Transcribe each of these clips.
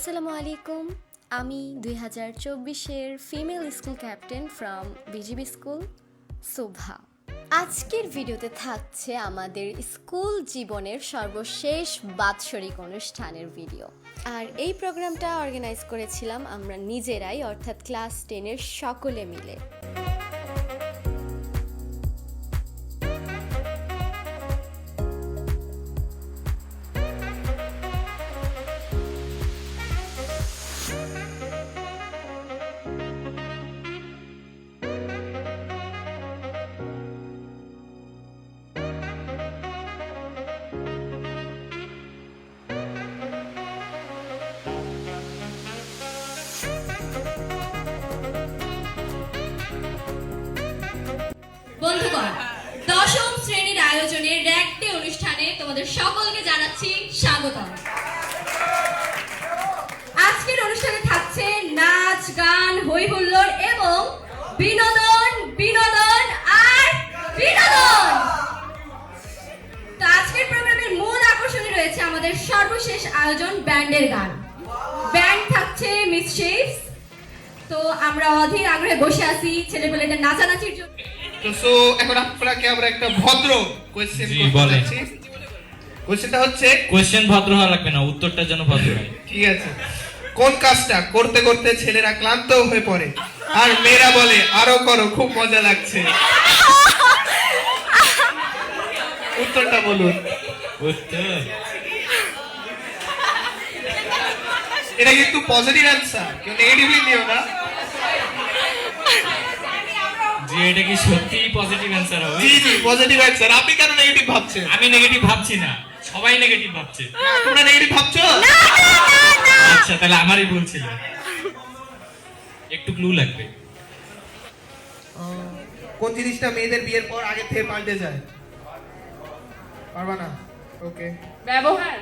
আসসালামু আলাইকুম। আমি 2024-এর female school captain from BGB school শোভা। আজকের ভিডিওতে থাকছে আমাদের স্কুল জীবনের সর্বশেষ বাৎসরিক অনুষ্ঠানের ভিডিও। আর এই প্রোগ্রামটা অর্গানাইজ করেছিলাম আমরা নিজেরাই, অর্থাৎ ক্লাস 10-এর সকলে মিলে। বন্ধুগণ, দশম শ্রেণীর আয়োজনের র্যাক ডে অনুষ্ঠানে তোমাদের সকলকে জানাচ্ছি স্বাগতম। আজকের অনুষ্ঠানে থাকছে নাচ, গান, হই হুল্লোড় এবং বিনোদন বিনোদন আর বিনোদন। তো আজকের প্রোগ্রামের মূল আকর্ষণে রয়েছে আমাদের সর্বশেষ আয়োজন ব্যান্ডের গান। ব্যান্ড থাকছে মিসশেপস। তো আমরা অধীর আগ্রহে বসে আছি ছেলেপেলেদের নাচানাচির জন্য। তো এখন আপনাকে আমরা একটা ভদ্র কোয়েশ্চেন করতে যাচ্ছি। কোয়েশ্চেনটা হচ্ছে, কোয়েশ্চেন ভদ্র হওয়া লাগবে না, উত্তরটা যেন ভদ্র হয়। ঠিক আছে। কোন কাজটা করতে করতে ছেলেরা ক্লান্ত হয়ে পড়ে আর মেয়েরা বলে আরো করো, খুব মজা লাগছে? উত্তরটা বলুন। উত্তর এটা কিন্তু পজিটিভ অ্যান্সার, কেউ নেগেটিভলি নিও না। যে এটা কি সত্যি পজিটিভ অ্যানসার হবে? জি জি, পজিটিভ অ্যান্সার। আপনি কেন নেগেটিভ ভাবছেন? আমি নেগেটিভ ভাবছি না, সবাই নেগেটিভ ভাবছে। তোমরা নেগেটিভ ভাবছো? আচ্ছা, তাহলে আমারই ভুল ছিল। একটু ক্লু লাগবে। কোন জিনিসটা মেয়েদের বিয়ের পর আগে থেকে পাল্টে যায়? পারবা না? ওকে। ব্যবহার।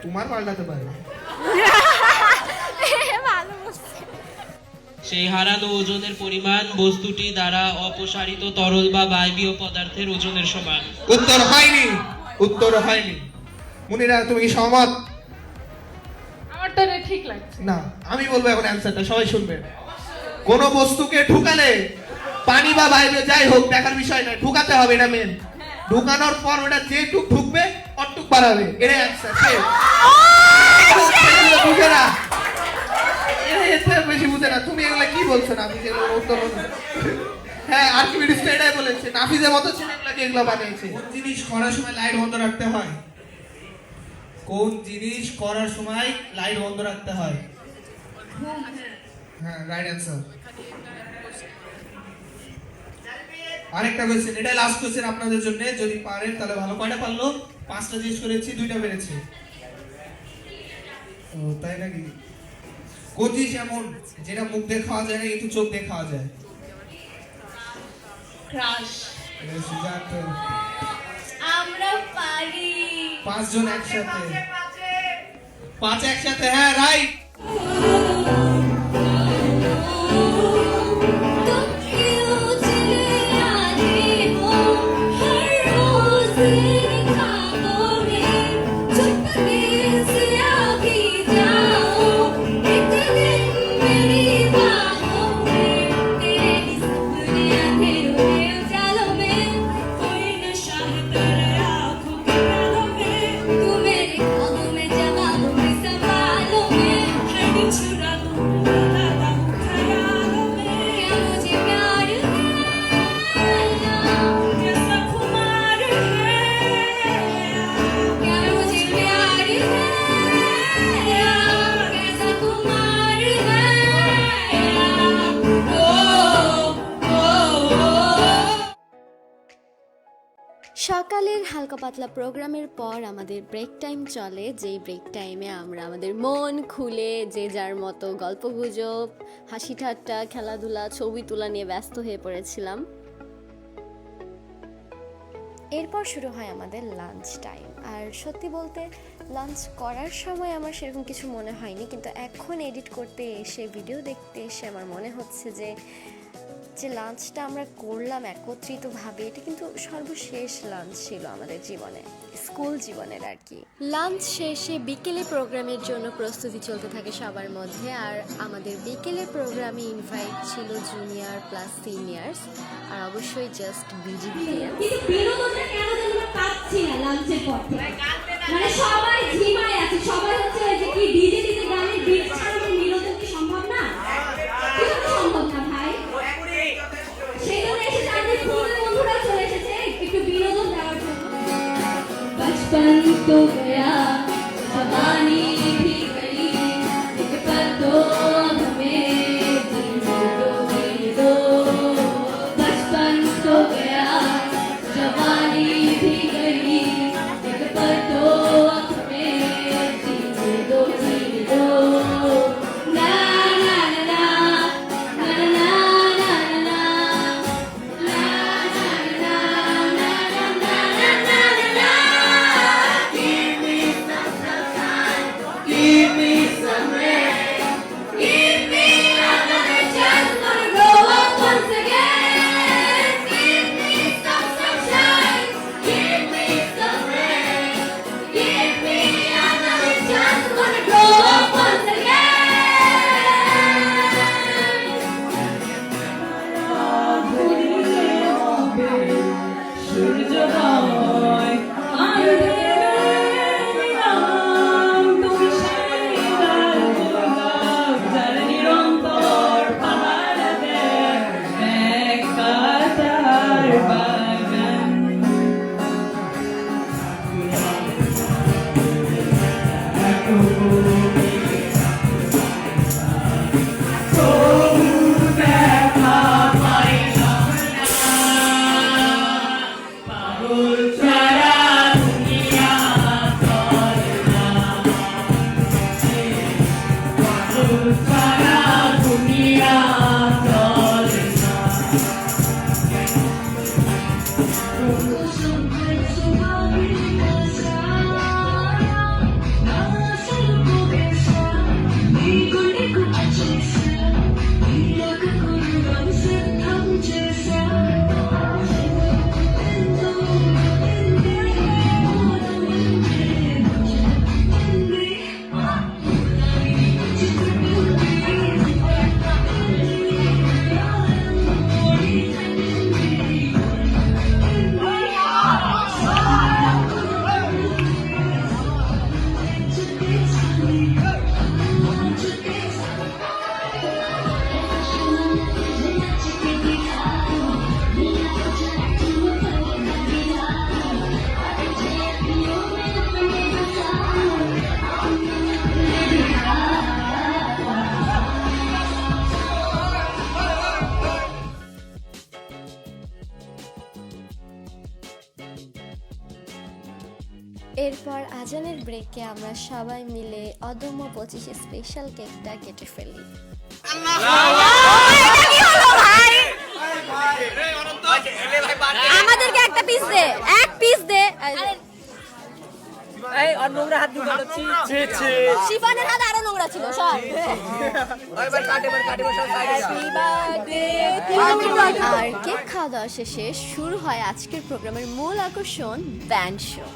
তোমার পাল্টাতে পারবে। সেই হারানো ওজনের পরিমাণ বস্তুটি দ্বারা অপসারিত তরল বা বায়বীয় পদার্থের ওজনের সমান। উত্তর হয়নি, উত্তর হয়নি। মুনিরা, তুমি কি সহমত? আমার তো এটা ঠিক লাগছে। না, আমি বলবো এখন অ্যানসারটা, সবাই শুনবেন। কোন বস্তুকে ঢুকালে পানি বা বাইরে যাই হোক দেখার বিষয় নয়, ঢুকাতে হবে, এটা মেন। ঢুকানোর পর ওটা যেটুক ঢুকবে অটুক বাড়াবে, এটাই অ্যানসার। বুঝে না, বেশি বুঝে না। তুমি এগুলা কি বলছো? না, আমি যেগুলো উত্তর বলবো। হ্যাঁ, আর্কিমিডিস তো এটাই বলেছে, নাফিজের মতো ছেলেগুলোকে এগুলো বানিয়েছে। কোন জিনিস করার সময় লাইট বন্ধ রাখতে হয়? কোন জিনিস করার সময় লাইট বন্ধ রাখতে হয়? হ্যাঁ, রাইট অ্যান্সার। আরেকটা কোয়েশ্চেন, এটা লাস্ট কোয়েশ্চেন আপনাদের জন্য, যদি পারেন তাহলে ভালো। কয়টা পারলো? 5টা জিজ্ঞেস করেছি, 2টা পেরেছি। ও তাই নাকি? কোন জিনিস এমন যেটা মুখ দিয়ে খাওয়া যায় না কিন্তু চোখ দিয়ে খাওয়া যায়? ক্রাশ। সিদ্ধার্থ। আমরা পারি। 5 জন একসাথে। 5 একসাথে, হ্যাঁ রাইট। সকালের হালকা পাতলা প্রোগ্রামের পর আমাদের ব্রেক টাইম চলে, যেই ব্রেক টাইমে আমরা আমাদের মন খুলে যে যার মতো গল্পগুজব, হাসি ঠাট্টা, খেলাধুলা, ছবি তোলা নিয়ে ব্যস্ত হয়ে পড়েছিলাম। এরপর শুরু হয় আমাদের লাঞ্চ টাইম। আর সত্যি বলতে লাঞ্চ করার সময় আমার সেরকম কিছু মনে হয়নি, কিন্তু এখন এডিট করতে এসে, ভিডিও দেখতে এসে আমার মনে হচ্ছে যে যে লাঞ্চটা আমরা করলাম একত্রিতভাবে, এটা কিন্তু সর্বশেষ লাঞ্চ ছিল আমাদের জীবনে, স্কুল জীবনের আর কি। লাঞ্চ শেষে বিকেলে প্রোগ্রামের জন্য প্রস্তুতি চলতে থাকে সবার মধ্যে। আর আমাদের বিকেলের প্রোগ্রামে ইনভাইট ছিল জুনিয়র প্লাস সিনিয়র্স, আর অবশ্যই জাস্ট বিজিবি। কিন্তু বিনোদনটা কেন যেন আমরা পাচ্ছি না লাঞ্চের পর থেকে। মানে সবাই ঝিমায় আছে, সবাই হচ্ছে ওই যে কি ডিজে ডিজে গানের বিট ছাড়া কি বিনোদন কি সম্ভব না? কিভাবে সম্ভব না ভাই? সেজন্য এসেছে আমাদের পুরো বন্ধুরা চলে এসেছে একটু বিনোদন দেওয়ার জন্য। बचपन तो गया जवानी भी गई एक पल तो हमें जीने दो बचपन तो गया जवानी भी गई एक पल तो हमें जीने दो ना ना ना ना ना ना ना এরপর আজানের ব্রেকে আমরা সবাই মিলে অদম্য 25 স্পেশাল কেকটা কেটে ফেলি। আমাদেরকে একটা পিস দে, এক পিস দে। এই আর নোংরা হাত দিয়ে বলছি ছি ছি শিফানের হাত আরো নোংরা ছিল সব। এবার কাটে সব সাইডে আর কেক খাওয়া দাওয়া শেষে শুরু হয় আজকের প্রোগ্রামের মূল আকর্ষণ, ব্যান্ড শো।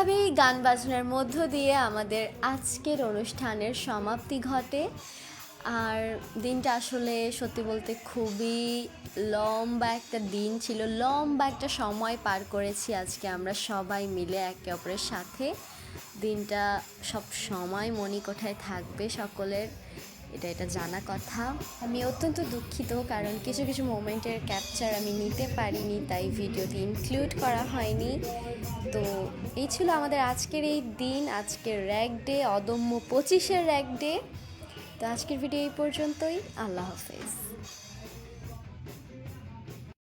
এভাবেই গান বাজনার মধ্য দিয়ে আমাদের আজকের অনুষ্ঠানের সমাপ্তি ঘটে। আর দিনটা আসলে সত্যি বলতে খুবই লম্বা একটা দিন ছিল, লম্বা একটা সময় পার করেছি আজকে আমরা সবাই মিলে একে অপরের সাথে। দিনটা সব সময় মণিকোঠায় থাকবে সকলের, এটা জানা কথা। আমি অত্যন্ত দুঃখিত, কারণ কিছু কিছু মোমেন্টের ক্যাপচার আমি নিতে পারিনি, তাই ভিডিওতে ইনক্লুড করা হয়নি। তো এই ছিল আমাদের আজকের এই দিন, আজকের র্যাগ ডে, অদম্য 25-এর র্যাগ ডে। তো আজকের ভিডিও এই পর্যন্তই। আল্লাহ হাফেজ।